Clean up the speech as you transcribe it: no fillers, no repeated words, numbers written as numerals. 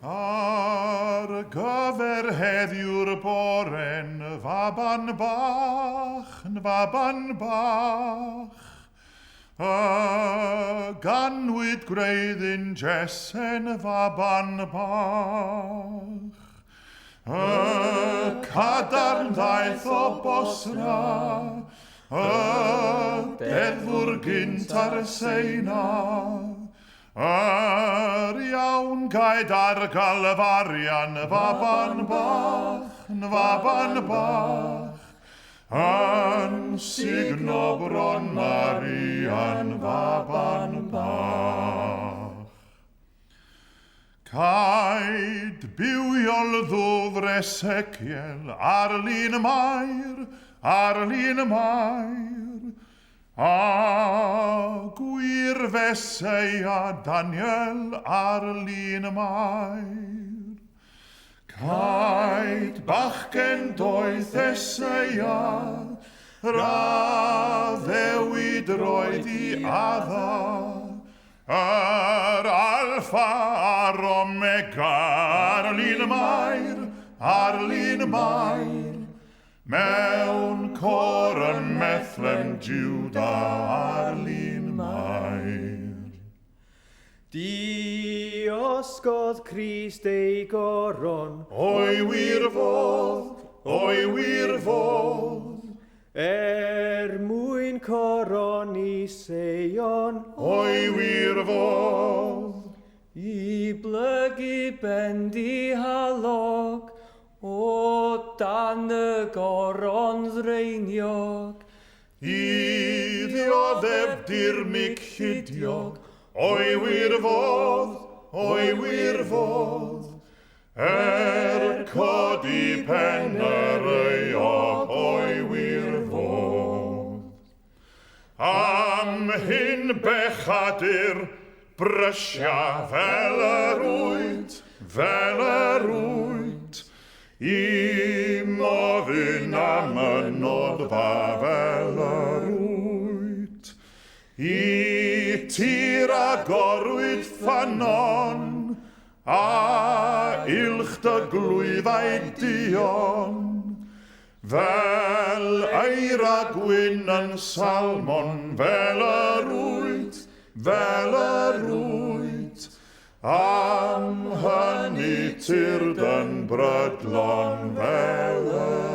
Ar gyfer heddiw'r boren, faban bach. A ganwyd gwreiddyn Jesen faban bach. A cadarn ddaeth o Bosra, a deddfwr gynt ar y Seina. Ar iawn gaid ar galfarian faban bach. An signo bron Marian faban bach. Caid bywiol ddwfr Esekiel ar lun mair. A gwir fesau a Daniel ar lun mair. Caid bachgen doeth Eseia, raddewid roed I adda. Ar alfa ar omega ar lun mair. Mewn cor yn methlem Juda ar lun mair. Diosgodd Crist ei goron, Oi wir fodd, mwyn coron I Seion, oi wir fodd, I blygu bendi halog, o dan y goron ddreiniog. I ddioddef dirmig hydiog, oi wir fodd, codi pen yr euog, oi wir fodd. Am hyn bechadur, brysia fel yr wyt, I mofyn am y noddfa fel yr wyt. I tir a gorwyd ffanon, a ilch dy glwyddau dion. Fel eira gwyn yn salmon, fel yr wyt. Am hynny tir dyn brydlon fel yr